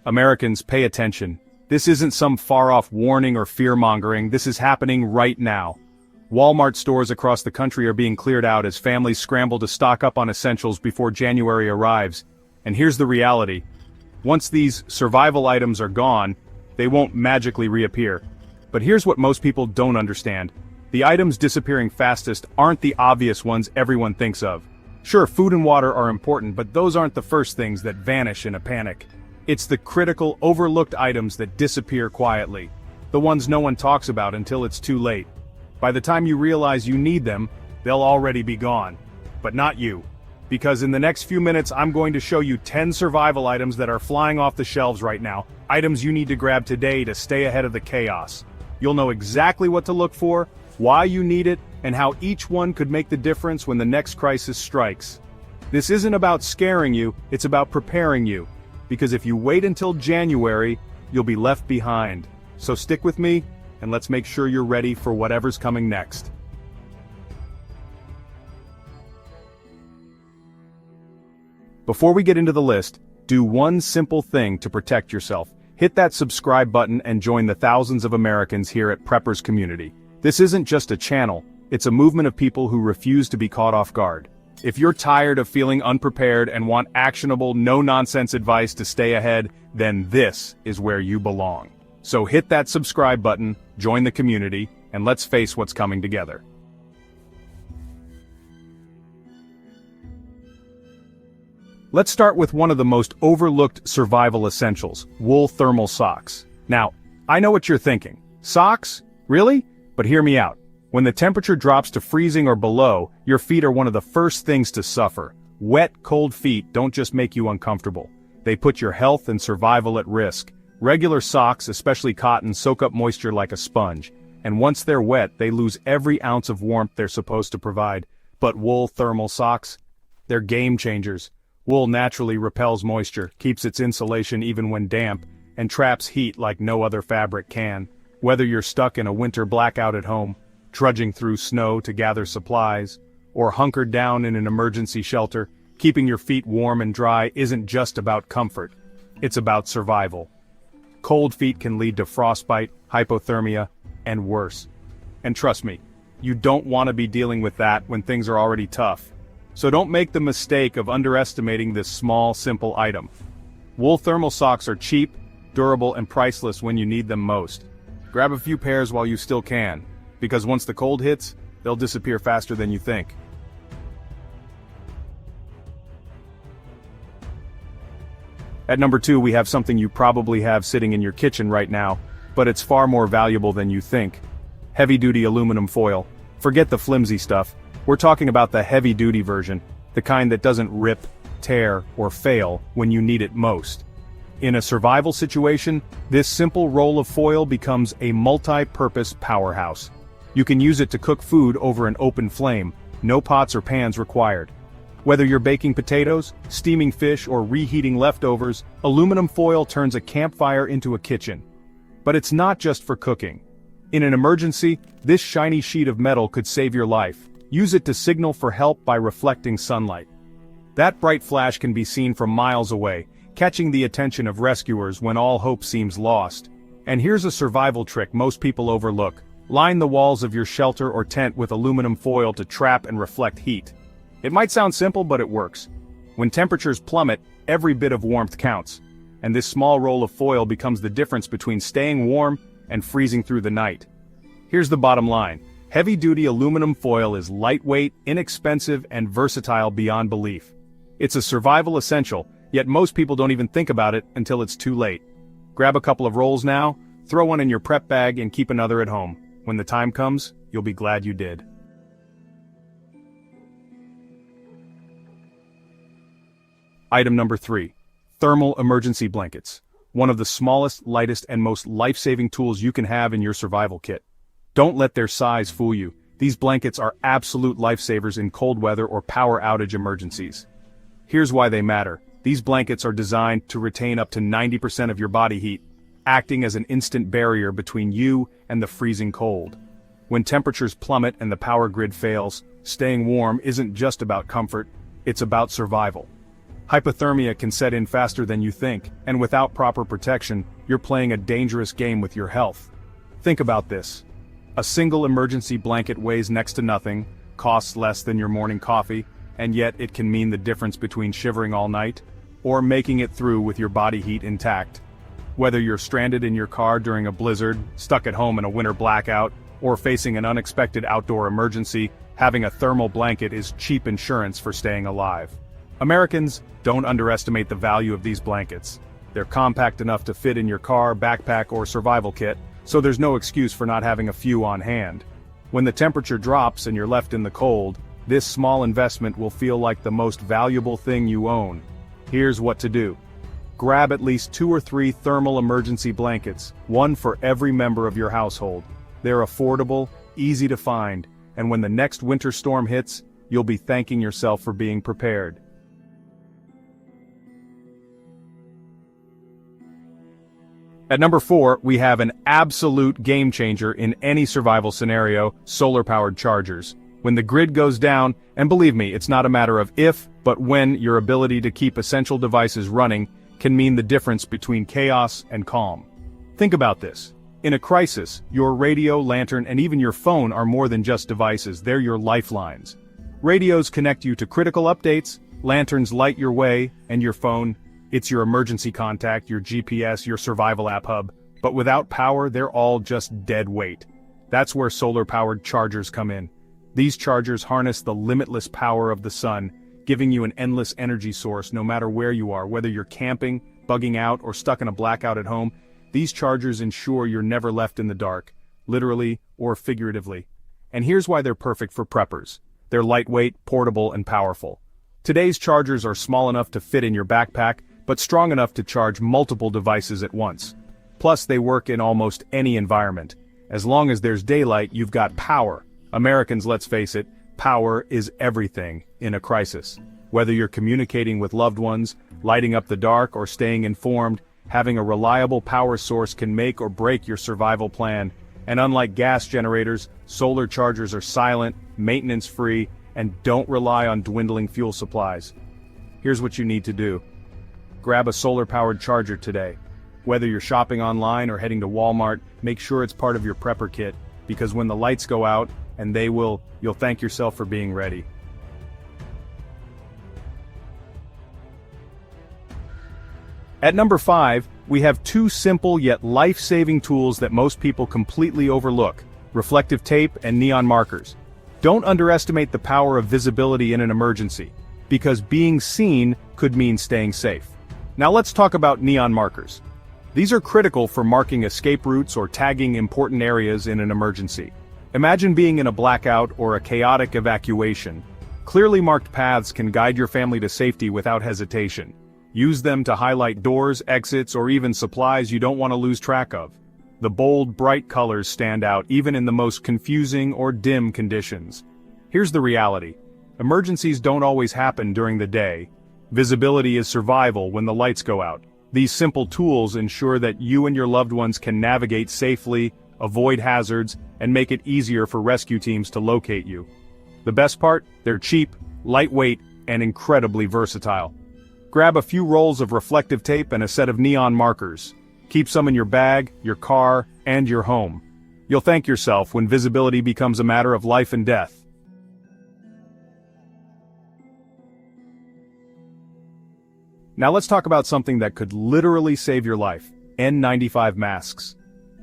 Americans, pay attention. This isn't some far-off warning or fear-mongering, this is happening right now. Walmart stores across the country are being cleared out as families scramble to stock up on essentials before January arrives. And here's the reality. Once these survival items are gone, they won't magically reappear. But here's what most people don't understand. The items disappearing fastest aren't the obvious ones everyone thinks of. Sure, food and water are important, but those aren't the first things that vanish in a panic. It's the critical, overlooked items that disappear quietly. The ones no one talks about until it's too late. By the time you realize you need them, they'll already be gone. But not you. Because in the next few minutes I'm going to show you 10 survival items that are flying off the shelves right now, items you need to grab today to stay ahead of the chaos. You'll know exactly what to look for, why you need it, and how each one could make the difference when the next crisis strikes. This isn't about scaring you, it's about preparing you. Because if you wait until January, you'll be left behind. So stick with me, and let's make sure you're ready for whatever's coming next. Before we get into the list, do one simple thing to protect yourself. Hit that subscribe button and join the thousands of Americans here at Preppers Community. This isn't just a channel, it's a movement of people who refuse to be caught off guard. If you're tired of feeling unprepared and want actionable, no-nonsense advice to stay ahead, then this is where you belong. So hit that subscribe button, join the community, and let's face what's coming together. Let's start with one of the most overlooked survival essentials, wool thermal socks. Now, I know what you're thinking. Socks? Really? But hear me out. When the temperature drops to freezing or below, your feet are one of the first things to suffer. Wet, cold feet don't just make you uncomfortable. They put your health and survival at risk. Regular socks, especially cotton, soak up moisture like a sponge. And once they're wet, they lose every ounce of warmth they're supposed to provide. But wool thermal socks? They're game changers. Wool naturally repels moisture, keeps its insulation even when damp, and traps heat like no other fabric can. Whether you're stuck in a winter blackout at home, trudging through snow to gather supplies, or hunkered down in an emergency shelter, keeping your feet warm and dry isn't just about comfort. It's about survival. Cold feet can lead to frostbite, hypothermia, and worse. And trust me, you don't want to be dealing with that when things are already tough. So don't make the mistake of underestimating this small, simple item. Wool thermal socks are cheap, durable, and priceless when you need them most. Grab a few pairs while you still can, because once the cold hits, they'll disappear faster than you think. At number 2, we have something you probably have sitting in your kitchen right now, but it's far more valuable than you think. Heavy-duty aluminum foil. Forget the flimsy stuff. We're talking about the heavy-duty version, the kind that doesn't rip, tear, or fail when you need it most. In a survival situation, this simple roll of foil becomes a multi-purpose powerhouse. You can use it to cook food over an open flame, no pots or pans required. Whether you're baking potatoes, steaming fish, or reheating leftovers, aluminum foil turns a campfire into a kitchen. But it's not just for cooking. In an emergency, this shiny sheet of metal could save your life. Use it to signal for help by reflecting sunlight. That bright flash can be seen from miles away, catching the attention of rescuers when all hope seems lost. And here's a survival trick most people overlook. Line the walls of your shelter or tent with aluminum foil to trap and reflect heat. It might sound simple, but it works. When temperatures plummet, every bit of warmth counts. And this small roll of foil becomes the difference between staying warm and freezing through the night. Here's the bottom line. Heavy-duty aluminum foil is lightweight, inexpensive, and versatile beyond belief. It's a survival essential, yet most people don't even think about it until it's too late. Grab a couple of rolls now, throw one in your prep bag, and keep another at home. When the time comes, you'll be glad you did. Item number 3. Thermal emergency blankets. One of the smallest, lightest, and most life-saving tools you can have in your survival kit. Don't let their size fool you. These blankets are absolute lifesavers in cold weather or power outage emergencies. Here's why they matter. These blankets are designed to retain up to 90% of your body heat, acting as an instant barrier between you and the freezing cold. When temperatures plummet and the power grid fails, staying warm isn't just about comfort, it's about survival. Hypothermia can set in faster than you think, and without proper protection, you're playing a dangerous game with your health. Think about this. A single emergency blanket weighs next to nothing, costs less than your morning coffee, and yet it can mean the difference between shivering all night, or making it through with your body heat intact. Whether you're stranded in your car during a blizzard, stuck at home in a winter blackout, or facing an unexpected outdoor emergency, having a thermal blanket is cheap insurance for staying alive. Americans, don't underestimate the value of these blankets. They're compact enough to fit in your car, backpack, or survival kit, so there's no excuse for not having a few on hand. When the temperature drops and you're left in the cold, this small investment will feel like the most valuable thing you own. Here's what to do. Grab at least 2 or 3 thermal emergency blankets, one for every member of your household. They're affordable, easy to find, and when the next winter storm hits, you'll be thanking yourself for being prepared. At number 4, we have an absolute game changer in any survival scenario: solar-powered chargers. When the grid goes down, and believe me, it's not a matter of if, but when, your ability to keep essential devices running can mean the difference between chaos and calm. Think about this. In a crisis, your radio, lantern, and even your phone are more than just devices, they're your lifelines. Radios connect you to critical updates, lanterns light your way, and your phone, it's your emergency contact, your GPS, your survival app hub. But without power, they're all just dead weight. That's where solar-powered chargers come in. These chargers harness the limitless power of the sun, giving you an endless energy source no matter where you are, whether you're camping, bugging out, or stuck in a blackout at home. These chargers ensure you're never left in the dark, literally or figuratively. And here's why they're perfect for preppers. They're lightweight, portable, and powerful. Today's chargers are small enough to fit in your backpack, but strong enough to charge multiple devices at once. Plus, they work in almost any environment. As long as there's daylight, you've got power. Americans, let's face it, power is everything in a crisis. Whether you're communicating with loved ones, lighting up the dark, or staying informed, having a reliable power source can make or break your survival plan. And unlike gas generators, solar chargers are silent, maintenance-free, and don't rely on dwindling fuel supplies. Here's what you need to do. Grab a solar-powered charger today. Whether you're shopping online or heading to Walmart, make sure it's part of your prepper kit, because when the lights go out, and they will, you'll thank yourself for being ready. At number 5, we have 2 simple yet life-saving tools that most people completely overlook: reflective tape and neon markers. Don't underestimate the power of visibility in an emergency, because being seen could mean staying safe. Now let's talk about neon markers. These are critical for marking escape routes or tagging important areas in an emergency. Imagine being in a blackout or a chaotic evacuation. Clearly marked paths can guide your family to safety without hesitation. Use them to highlight doors, exits, or even supplies you don't want to lose track of. The bold, bright colors stand out even in the most confusing or dim conditions. Here's the reality. Emergencies don't always happen during the day. Visibility is survival when the lights go out. These simple tools ensure that you and your loved ones can navigate safely, avoid hazards, and make it easier for rescue teams to locate you. The best part? They're cheap, lightweight, and incredibly versatile. Grab a few rolls of reflective tape and a set of neon markers. Keep some in your bag, your car, and your home. You'll thank yourself when visibility becomes a matter of life and death. Now let's talk about something that could literally save your life: N95 masks.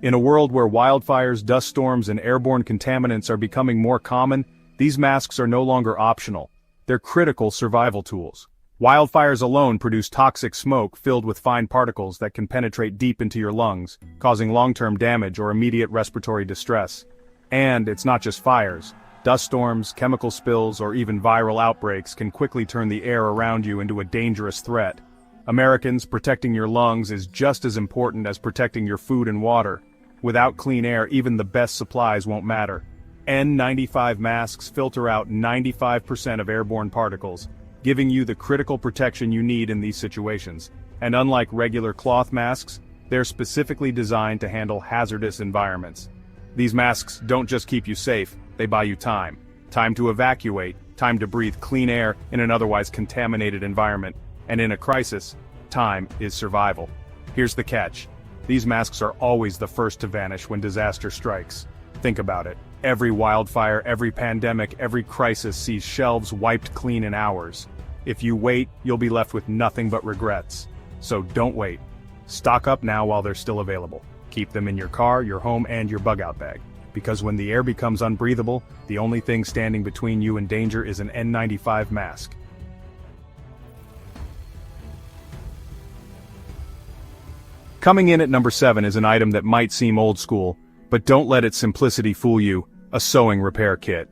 In a world where wildfires, dust storms, and airborne contaminants are becoming more common, these masks are no longer optional. They're critical survival tools. Wildfires alone produce toxic smoke filled with fine particles that can penetrate deep into your lungs, causing long-term damage or immediate respiratory distress. And it's not just fires. Dust storms, chemical spills, or even viral outbreaks can quickly turn the air around you into a dangerous threat. Americans, protecting your lungs is just as important as protecting your food and water. Without clean air, even the best supplies won't matter. N95 masks filter out 95% of airborne particles, giving you the critical protection you need in these situations. And unlike regular cloth masks, they're specifically designed to handle hazardous environments. These masks don't just keep you safe, they buy you time. Time to evacuate, time to breathe clean air in an otherwise contaminated environment. And in a crisis, time is survival. Here's the catch. These masks are always the first to vanish when disaster strikes. Think about it. Every wildfire, every pandemic, every crisis sees shelves wiped clean in hours. If you wait, you'll be left with nothing but regrets. So don't wait. Stock up now while they're still available. Keep them in your car, your home, and your bug-out bag. Because when the air becomes unbreathable, the only thing standing between you and danger is an N95 mask. Coming in at number 7 is an item that might seem old school, but don't let its simplicity fool you: a sewing repair kit.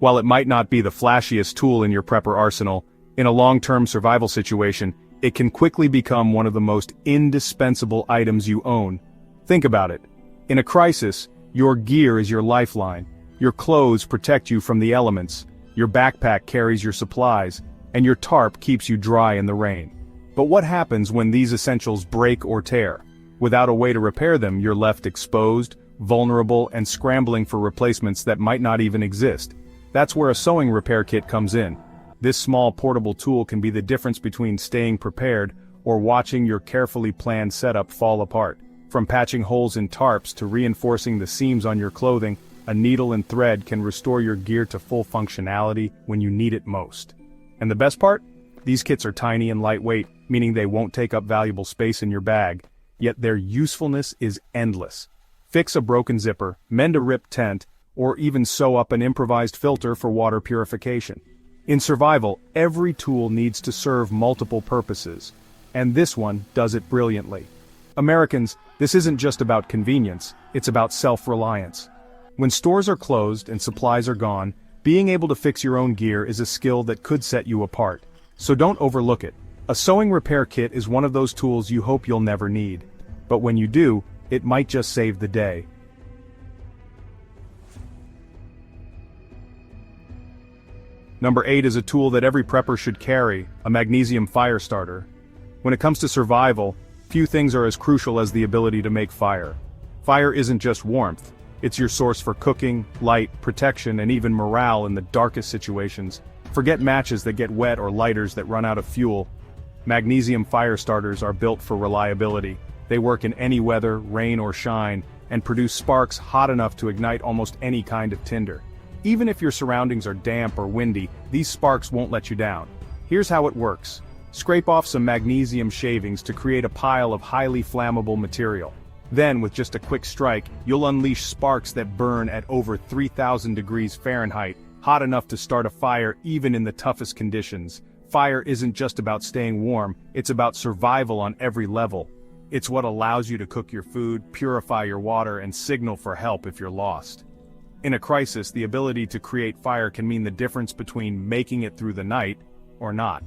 While it might not be the flashiest tool in your prepper arsenal, in a long-term survival situation, it can quickly become one of the most indispensable items you own. Think about it. In a crisis, your gear is your lifeline. Your clothes protect you from the elements, your backpack carries your supplies, and your tarp keeps you dry in the rain. But what happens when these essentials break or tear? Without a way to repair them, you're left exposed, vulnerable, and scrambling for replacements that might not even exist. That's where a sewing repair kit comes in. This small portable tool can be the difference between staying prepared or watching your carefully planned setup fall apart. From patching holes in tarps to reinforcing the seams on your clothing, a needle and thread can restore your gear to full functionality when you need it most. And the best part? These kits are tiny and lightweight, meaning they won't take up valuable space in your bag, yet their usefulness is endless. Fix a broken zipper, mend a ripped tent, or even sew up an improvised filter for water purification. In survival, every tool needs to serve multiple purposes, and this one does it brilliantly. Americans, this isn't just about convenience, it's about self-reliance. When stores are closed and supplies are gone, being able to fix your own gear is a skill that could set you apart. So don't overlook it. A sewing repair kit is one of those tools you hope you'll never need. But when you do, it might just save the day. Number 8 is a tool that every prepper should carry: a magnesium fire starter. When it comes to survival, few things are as crucial as the ability to make fire. Fire isn't just warmth, it's your source for cooking, light, protection, and even morale in the darkest situations. Forget matches that get wet or lighters that run out of fuel. Magnesium fire starters are built for reliability. They work in any weather, rain or shine, and produce sparks hot enough to ignite almost any kind of tinder. Even if your surroundings are damp or windy, these sparks won't let you down. Here's how it works. Scrape off some magnesium shavings to create a pile of highly flammable material. Then, with just a quick strike, you'll unleash sparks that burn at over 3,000 degrees Fahrenheit, hot enough to start a fire even in the toughest conditions. Fire isn't just about staying warm, it's about survival on every level. It's what allows you to cook your food, purify your water, and signal for help if you're lost. In a crisis, the ability to create fire can mean the difference between making it through the night or not.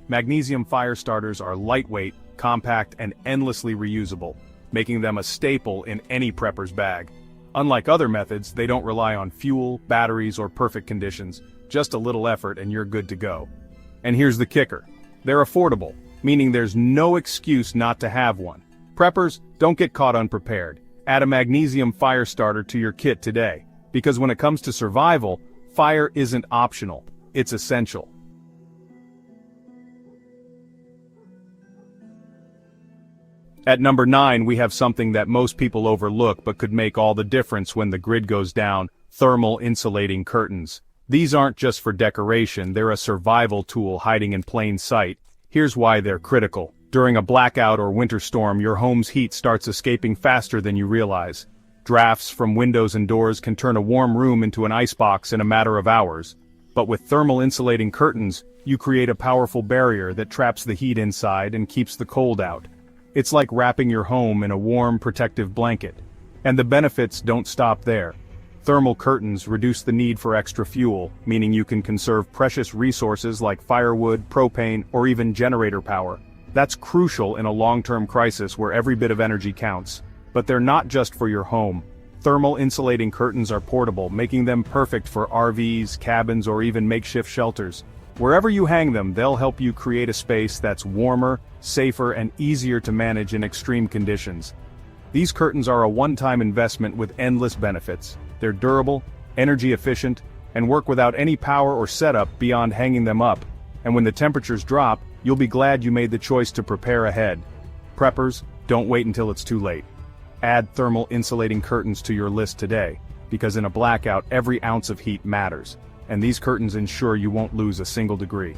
Magnesium fire starters are lightweight, compact, and endlessly reusable, making them a staple in any prepper's bag. Unlike other methods, they don't rely on fuel, batteries, or perfect conditions. Just a little effort and you're good to go. And here's the kicker. They're affordable, meaning there's no excuse not to have one. Preppers, don't get caught unprepared. Add a magnesium fire starter to your kit today. Because when it comes to survival, fire isn't optional, it's essential. At number 9, we have something that most people overlook but could make all the difference when the grid goes down: thermal insulating curtains. These aren't just for decoration, they're a survival tool hiding in plain sight. Here's why they're critical. During a blackout or winter storm, your home's heat starts escaping faster than you realize. Drafts from windows and doors can turn a warm room into an icebox in a matter of hours. But with thermal insulating curtains, you create a powerful barrier that traps the heat inside and keeps the cold out. It's like wrapping your home in a warm, protective blanket. And the benefits don't stop there. Thermal curtains reduce the need for extra fuel, meaning you can conserve precious resources like firewood, propane, or even generator power. That's crucial in a long-term crisis where every bit of energy counts. But they're not just for your home. Thermal insulating curtains are portable, making them perfect for RVs, cabins, or even makeshift shelters. Wherever you hang them, they'll help you create a space that's warmer, safer, and easier to manage in extreme conditions. These curtains are a one-time investment with endless benefits. They're durable, energy efficient, and work without any power or setup beyond hanging them up. And when the temperatures drop, you'll be glad you made the choice to prepare ahead. Preppers, don't wait until it's too late. Add thermal insulating curtains to your list today, because in a blackout every ounce of heat matters, and these curtains ensure you won't lose a single degree.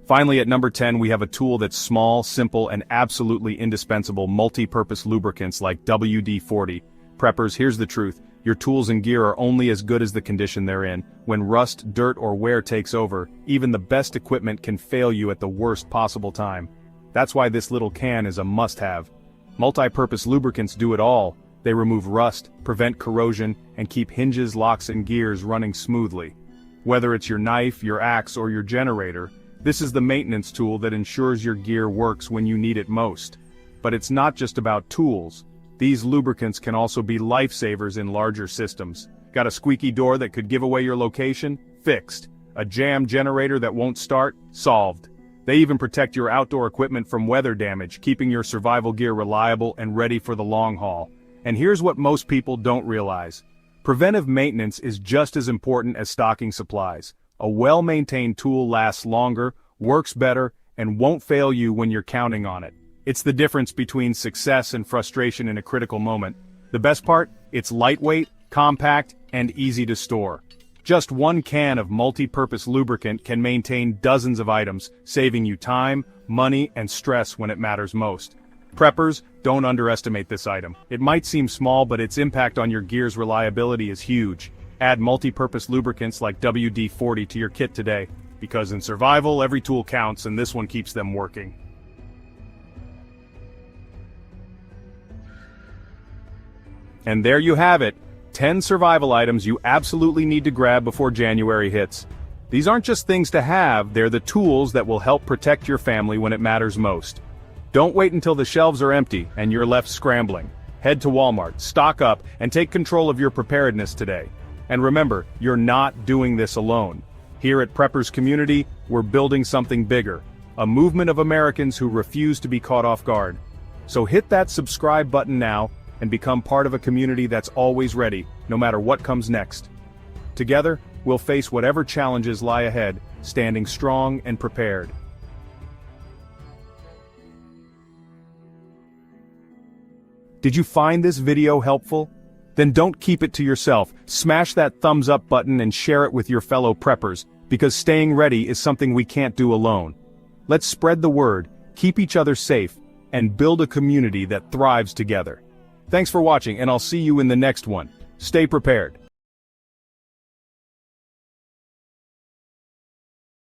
Finally, at number 10, we have a tool that's small, simple, and absolutely indispensable: multi-purpose lubricants like WD-40. Preppers, here's the truth: your tools and gear are only as good as the condition they're in. When rust, dirt, or wear takes over, even the best equipment can fail you at the worst possible time. That's why this little can is a must-have. Multi-purpose lubricants do it all. They remove rust, prevent corrosion, and keep hinges, locks, and gears running smoothly. Whether it's your knife, your axe, or your generator, this is the maintenance tool that ensures your gear works when you need it most. But it's not just about tools. These lubricants can also be lifesavers in larger systems. Got a squeaky door that could give away your location? Fixed. A jammed generator that won't start? Solved. They even protect your outdoor equipment from weather damage, keeping your survival gear reliable and ready for the long haul. And here's what most people don't realize: preventive maintenance is just as important as stocking supplies. A well-maintained tool lasts longer, works better, and won't fail you when you're counting on it. It's the difference between success and frustration in a critical moment. The best part? It's lightweight, compact, and easy to store. Just one can of multi-purpose lubricant can maintain dozens of items, saving you time, money, and stress when it matters most. Preppers, don't underestimate this item. It might seem small, but its impact on your gear's reliability is huge. Add multi-purpose lubricants like WD-40 to your kit today, because in survival, every tool counts, and this one keeps them working. And there you have it, 10 survival items you absolutely need to grab before January hits. These aren't just things to have, they're the tools that will help protect your family when it matters most. Don't wait until the shelves are empty and you're left scrambling. Head to Walmart, stock up, and take control of your preparedness today. And remember, you're not doing this alone. Here at Preppers Community, we're building something bigger, a movement of Americans who refuse to be caught off guard. So hit that subscribe button now and become part of a community that's always ready, no matter what comes next. Together, we'll face whatever challenges lie ahead, standing strong and prepared. Did you find this video helpful? Then don't keep it to yourself. Smash that thumbs up button and share it with your fellow preppers, because staying ready is something we can't do alone. Let's spread the word, keep each other safe, and build a community that thrives together. Thanks for watching, and I'll see you in the next one. Stay prepared.